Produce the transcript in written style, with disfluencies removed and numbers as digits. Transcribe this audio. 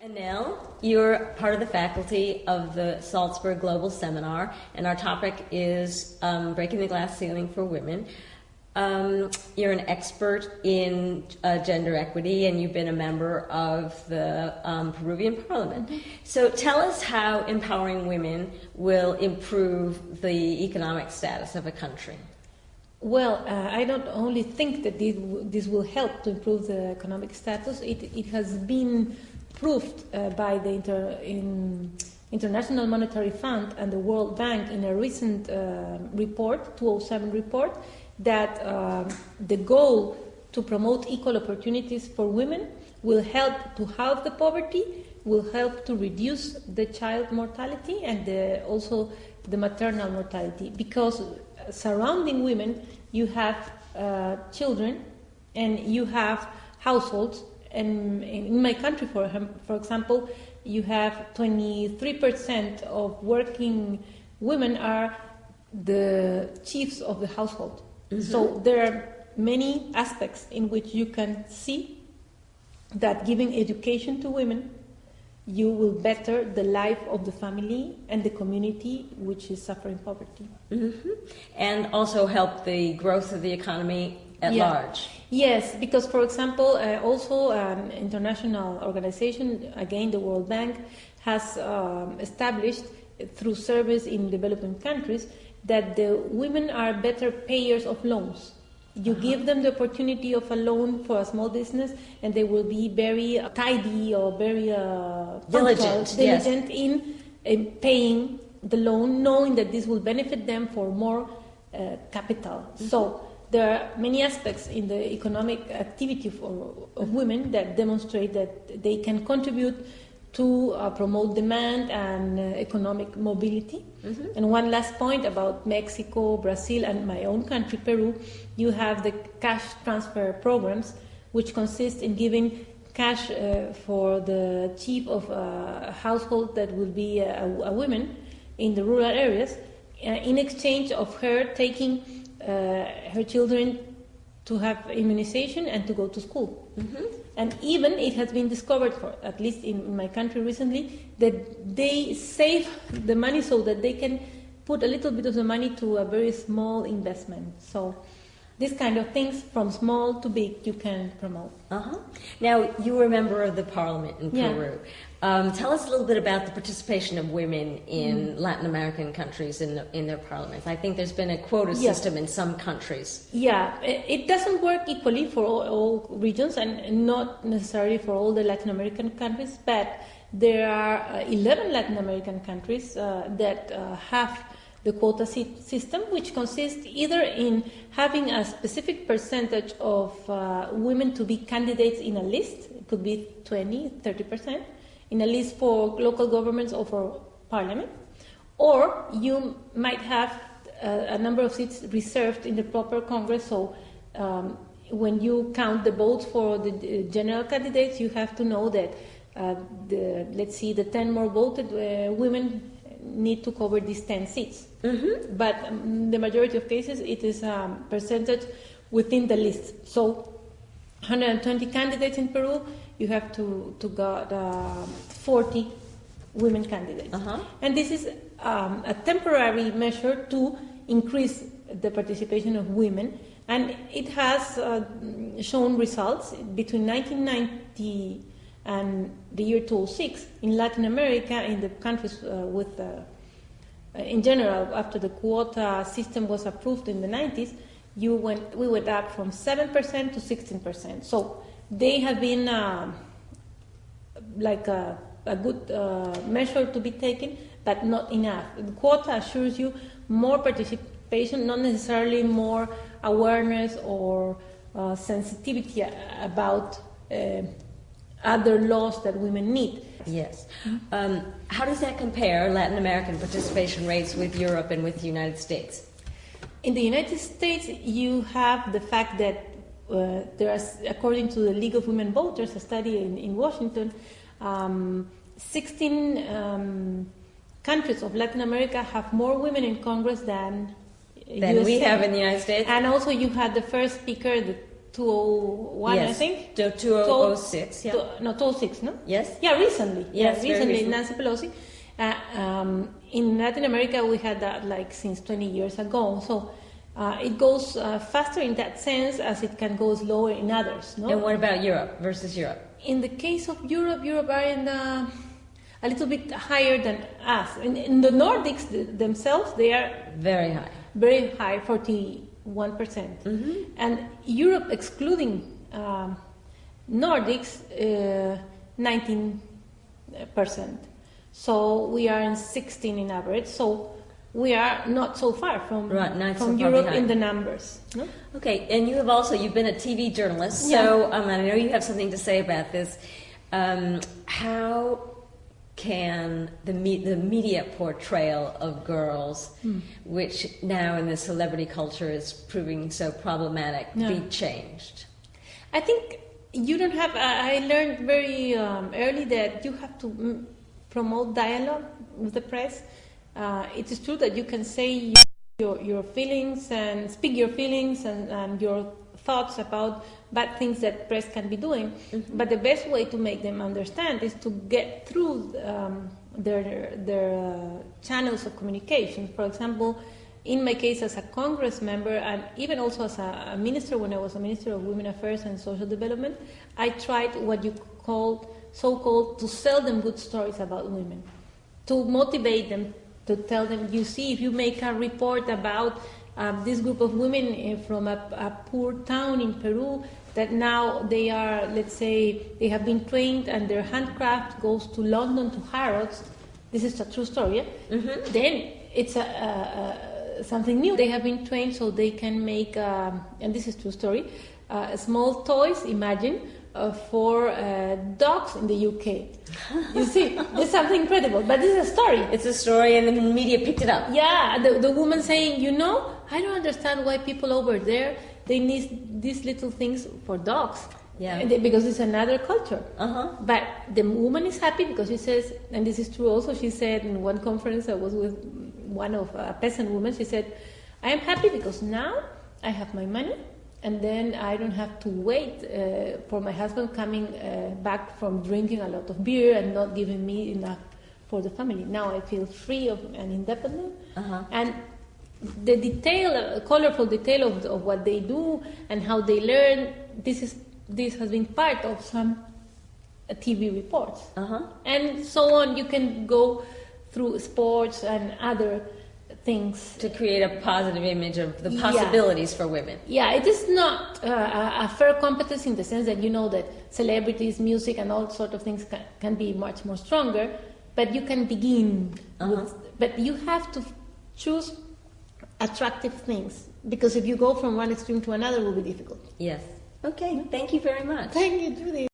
Anel, you're part of the faculty of the Salzburg Global Seminar, and our topic is breaking the glass ceiling for women. You're an expert in gender equity, and you've been a member of the Peruvian Parliament. So tell us how empowering women will improve the economic status of a country. Well, I don't only think that this will help to improve the economic status. It has been proved by the International Monetary Fund and the World Bank in a recent report, 2007 report, that the goal to promote equal opportunities for women will help to halve the poverty, will help to reduce the child mortality and also the maternal mortality, because surrounding women you have children and you have households. And in my country, for example, you have 23% of working women are the chiefs of the household. Mm-hmm. So there are many aspects in which you can see that giving education to women, you will better the life of the family and the community which is suffering poverty. Mm-hmm. And also help the growth of the economy at large. Yes, because, for example, also an international organization, again the World Bank, has established through surveys in developing countries that the women are better payers of loans. You give them the opportunity of a loan for a small business, and they will be very tidy or very diligent in paying the loan, knowing that this will benefit them for more capital. Mm-hmm. So there are many aspects in the economic activity of women that demonstrate that they can contribute to promote demand and economic mobility. Mm-hmm. And one last point about Mexico, Brazil, and my own country, Peru, you have the cash transfer programs, which consist in giving cash for the chief of a household that will be a woman in the rural areas, in exchange of her taking her children to have immunization and to go to school. Mm-hmm. And even it has been discovered, for at least in my country recently, that they save the money so that they can put a little bit of the money to a very small investment. So this kind of things, from small to big, you can promote. Uh-huh. Now, you were a member of the parliament in Peru. Tell us a little bit about the participation of women in Latin American countries in their parliaments. I think there's been a quota system in some countries. Yeah, it doesn't work equally for all regions and not necessarily for all the Latin American countries, but there are 11 Latin American countries that have the quota system, which consists either in having a specific percentage of women to be candidates in a list, it could be 20, 30%, in a list for local governments or for parliament, or you might have a number of seats reserved in the proper Congress, so when you count the votes for the general candidates, you have to know that the 10 more voted women need to cover these 10 seats. Mm-hmm. But the majority of cases, it is a percentage within the list. So 120 candidates in Peru, you have to got 40 women candidates. Uh-huh. And this is a temporary measure to increase the participation of women. And it has shown results between 1990 and the year 2006 in Latin America, in the countries in general, after the quota system was approved in the 90s, we went up from 7% to 16%. So they have been like a good measure to be taken, but not enough. The quota assures you more participation, not necessarily more awareness or sensitivity about other laws that women need. Yes. How does that compare, Latin American participation rates, with Europe and with the United States? In the United States, you have the fact that there is, according to the League of Women Voters, a study in Washington, 16 countries of Latin America have more women in Congress than we have in the United States. And also you had the first speaker, the 2001, yes. I think. 2006, yeah. No, 2006, no? Yes. Yeah, recently. Yes, yeah, recently, recently. Nancy Pelosi. In Latin America, we had that like since 20 years ago. So it goes faster in that sense as it can go slower in others. No? And what about Europe versus Europe? In the case of Europe are in a little bit higher than us. In the Nordics themselves, they are Very high. very high, 41%. Mm-hmm. And Europe, excluding Nordics, 19%. So we are in 16 in average. So we are not so far from Europe in the numbers. No? Okay, and you've been a TV journalist, so I know you have something to say about this. How can the media portrayal of girls, which now in the celebrity culture is proving so problematic, be changed? I think you don't have. I learned very early that you have to promote dialogue with the press. It is true that you can say your feelings and speak your feelings and your thoughts about bad things that press can be doing, but the best way to make them understand is to get through their channels of communication. For example, in my case as a Congress member and even also as a minister when I was a Minister of Women Affairs and Social Development, I tried what you call so-called to sell them good stories about women, to motivate them, to tell them, you see, if you make a report about this group of women from a poor town in Peru that now they are, let's say, they have been trained and their handcraft goes to London to Harrods, this is a true story, yeah? Then it's something new. They have been trained so they can make, and this is true story, small toys, imagine, for dogs in the UK. You see, it's something incredible, but this is a story. It's a story and the media picked it up. Yeah, the woman saying, I don't understand why people over there, they need these little things for dogs. Yeah. Because it's another culture. Uh-huh. But the woman is happy because she says, and this is true also, she said in one conference I was with one of a peasant woman, she said, I am happy because now I have my money and then I don't have to wait for my husband coming back from drinking a lot of beer and not giving me enough for the family. Now I feel free and independent. Uh-huh. And the detail, colorful detail of what they do and how they learn, this has been part of some TV reports. Uh-huh. And so on. You can go through sports and other things. To create a positive image of the possibilities for women. Yeah, it is not a fair competition in the sense that you know that celebrities, music and all sorts of things can be much more stronger, but you can begin with, but you have to choose attractive things, because if you go from one extreme to another, it will be difficult. Yes. Okay, thank you very much. Thank you, Judith.